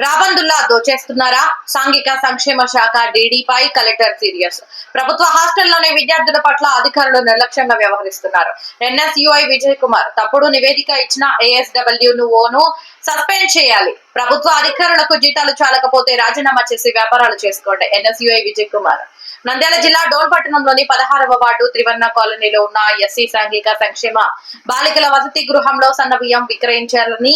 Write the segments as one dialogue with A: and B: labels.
A: రాబందుల్లా దోచేస్తున్నారా? సాంఘిక సంక్షేమ శాఖ డీడీపై కలెక్టర్ సీరియస్. ప్రభుత్వ హాస్టల్లోని విద్యార్థుల పట్ల అధికారులు నిర్లక్ష్యంగా వ్యవహరిస్తున్నారు. ఎన్ఎస్యుఐ విజయ్ కుమార్ తప్పుడు నివేదిక ఇచ్చిన ఏఎస్డబ్ల్యూను సస్పెండ్ చేయాలి. ప్రభుత్వ అధికారులకు జీతాలు చాలకపోతే రాజీనామా చేసి వ్యాపారాలు చేసుకోండి. ఎన్ఎస్యుఐ విజయ్ కుమార్ నంద్యాల జిల్లా డోన్ పట్టణంలోని 16వ వార్డు త్రివర్ణ కాలనీలో ఉన్న ఎస్సీ సాంఘిక సంక్షేమ బాలికల వసతి గృహంలో సన్నబియ్యం విక్రయించాలని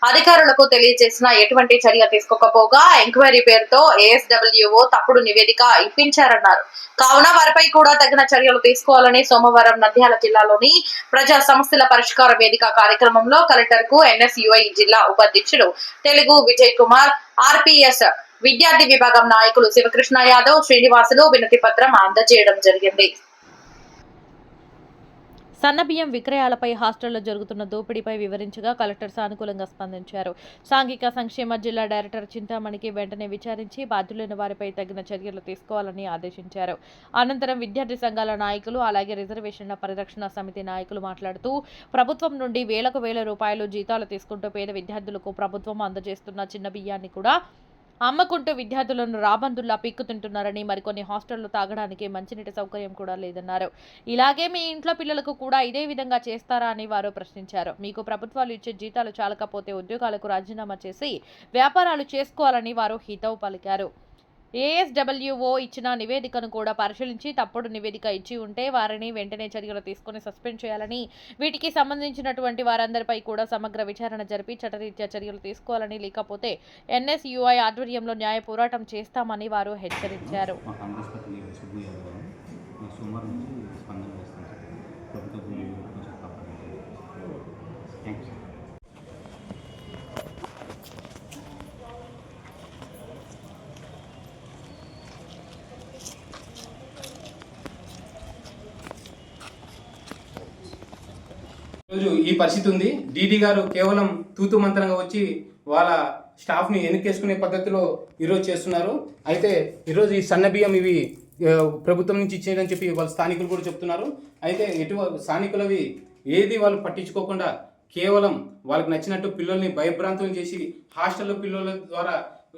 A: అధికారులకు తెలియజేసిన ఎటువంటి చర్య తీసుకోకపోగా ఎంక్వైరీ పేరుతో ఏఎస్డబ్ల్యూఓ తప్పుడు నివేదిక ఇప్పించారన్నారు. కావున వారిపై కూడా తగిన చర్యలు తీసుకోవాలని సోమవారం నంద్యాల జిల్లాలోని ప్రజా సమస్యల పరిష్కార వేదిక కార్యక్రమంలో కలెక్టర్ కు ఎన్ఎస్యుఐ జిల్లా ఉపాధ్యక్షుడు తెలుగు విజయ్ కుమార్, ఆర్పీఎస్ విద్యార్థి విభాగం నాయకులు శివకృష్ణ యాదవ్, శ్రీనివాసులు వినతి పత్రం అందజేయడం జరిగింది.
B: సన్నబియ్యం విక్రయాలపై హాస్టల్లో జరుగుతున్న దోపిడీపై వివరించగా కలెక్టర్ సానుకూలంగా స్పందించారు. సాంఘిక సంక్షేమ జిల్లా డైరెక్టర్ చింతామణికి వెంటనే విచారించి బాధ్యులైన వారిపై తగిన చర్యలు తీసుకోవాలని ఆదేశించారు. అనంతరం విద్యార్థి సంఘాల నాయకులు అలాగే రిజర్వేషన్ల పరిరక్షణ సమితి నాయకులు మాట్లాడుతూ ప్రభుత్వం నుండి వేలకు వేల రూపాయలు జీతాలు తీసుకుంటూ పేద విద్యార్థులకు ప్రభుత్వం అందజేస్తున్న చిన్న బియ్యాన్ని కూడా అమ్మకుంటూ విద్యార్థులను రాబందుల్లా పీక్కుతుంటున్నారని, మరికొన్ని హాస్టళ్లు తాగడానికి మంచినీటి సౌకర్యం కూడా లేదన్నారు. ఇలాగే మీ ఇంట్లో పిల్లలకు కూడా ఇదే విధంగా చేస్తారా అని వారు ప్రశ్నించారు. మీకు ప్రభుత్వాలు ఇచ్చే జీతాలు చాలకపోతే ఉద్యోగాలకు రాజీనామా చేసి వ్యాపారాలు చేసుకోవాలని వారు హితవు పలికారు. ఏఎస్డబ్ల్యూఓ ఇచ్చిన నివేదికను కూడా పరిశీలించి తప్పుడు నివేదిక ఇచ్చి ఉంటే వారిని వెంటనే చర్యలు తీసుకుని సస్పెండ్ చేయాలని, వీటికి సంబంధించినటువంటి వారందరిపై కూడా సమగ్ర విచారణ జరిపి చట్టరీత్యా చర్యలు తీసుకోవాలని, లేకపోతే ఎన్ఎస్యుఐ ఆధ్వర్యంలో న్యాయ పోరాటం చేస్తామని వారు హెచ్చరించారు.
C: ఈరోజు ఈ పరిస్థితి ఉంది. డీడీ గారు కేవలం తూతు మంత్రంగా వచ్చి వాళ్ళ స్టాఫ్ని వెనక్కేసుకునే పద్ధతిలో ఈరోజు చేస్తున్నారు. అయితే ఈరోజు ఈ సన్న బియ్యం ఇవి ప్రభుత్వం నుంచి ఇచ్చేదని చెప్పి వాళ్ళ స్థానికులు కూడా చెప్తున్నారు. అయితే స్థానికులవి ఏది వాళ్ళు పట్టించుకోకుండా కేవలం వాళ్ళకి నచ్చినట్టు పిల్లల్ని భయభ్రాంతులు చేసి హాస్టల్లో పిల్లల ద్వారా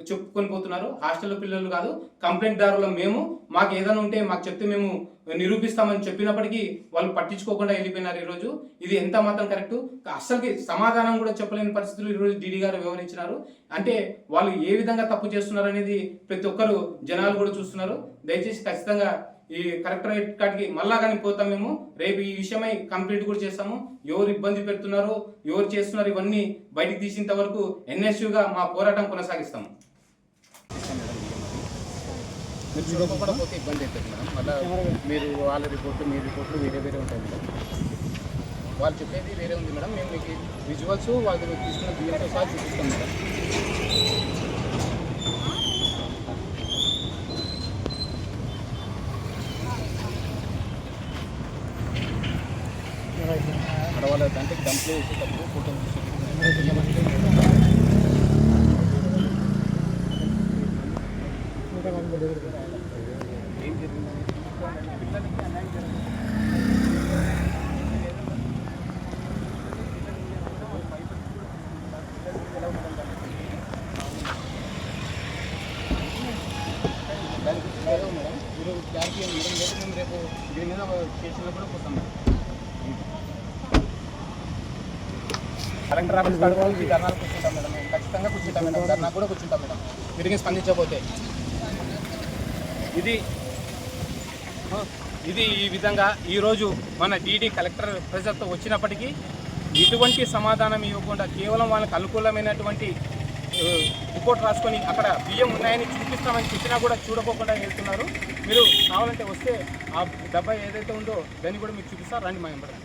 C: చెప్పుకొని పోతున్నారు. హాస్టల్లో పిల్లలు కాదు, కంప్లైంట్ దారులు మేము, మాకు ఏదైనా ఉంటే మాకు చెప్తే మేము నిరూపిస్తామని చెప్పినప్పటికీ వాళ్ళు పట్టించుకోకుండా వెళ్ళిపోయినారు. ఈరోజు ఇది ఎంత మాత్రం కరెక్టు? అస్సలకి సమాధానం కూడా చెప్పలేని పరిస్థితులు ఈరోజు డీడీ గారు వివరించినారు. అంటే వాళ్ళు ఏ విధంగా తప్పు చేస్తున్నారు అనేది ప్రతి ఒక్కరు జనాలు కూడా చూస్తున్నారు. దయచేసి ఖచ్చితంగా ఈ కలెక్టరేట్ కాడికి మళ్ళా కానీ పోతాం. మేము రేపు ఈ విషయమై కంప్లీట్ కూడా చేస్తాము. ఎవరు ఇబ్బంది పెడుతున్నారు, ఎవరు చేస్తున్నారు, ఇవన్నీ బయటికి తీసేంత వరకు ఎన్ఎస్యుగా మా పోరాటం కొనసాగిస్తాము. మీరు చూడకపోతే ఇబ్బంది అవుతుంది మేడం. మళ్ళీ మీరు వాళ్ళ రిపోర్ట్లు మీ రిపోర్ట్లు వేరే వేరే ఉంటాయి మేడం. వాళ్ళు చెప్పేది వేరే ఉంది మేడం. మేము మీకు విజువల్స్ వాళ్ళు తీసుకున్న బియ్యంతో సహా చూపిస్తాం మేడం. వాళ్ళ దాంట్లో డంప్లో వేసేటప్పుడు ఫోటో ఏం జరిగిందని పిల్లలకి అన్యాయం జరిగింది. దాని గురించి మేడం ఈరోజు క్లారిటీ మేడం లేదు. మేము రేపు దీని మీద స్టేషన్లో కూడా పోతాం మేడం. కలెక్టర్ ఆఫీస్ కడుకోవాలి ధర్నాలు కూర్చుంటాం మేడం. మేము ఖచ్చితంగా కూర్చుంటాం మేడం. ధర్నా కూడా కూర్చుంటాం మేడం. తిరిగి స్పందించకపోతే ఇది ఈ విధంగా ఈరోజు మన డీడీ కలెక్టర్ ప్రెజర్తో వచ్చినప్పటికీ ఎటువంటి సమాధానం ఇవ్వకుండా కేవలం వాళ్ళకి అనుకూలమైనటువంటి రిపోర్ట్ రాసుకొని అక్కడ బియ్యం ఉన్నాయని చూపిస్తామని చెప్పినా కూడా చూడకోకుండా వెళ్తున్నారు. మీరు కావాలంటే వస్తే ఆ డబ్బా ఏదైతే ఉందో దాన్ని కూడా మీకు చూపిస్తారు. రండి మా వెంబడి.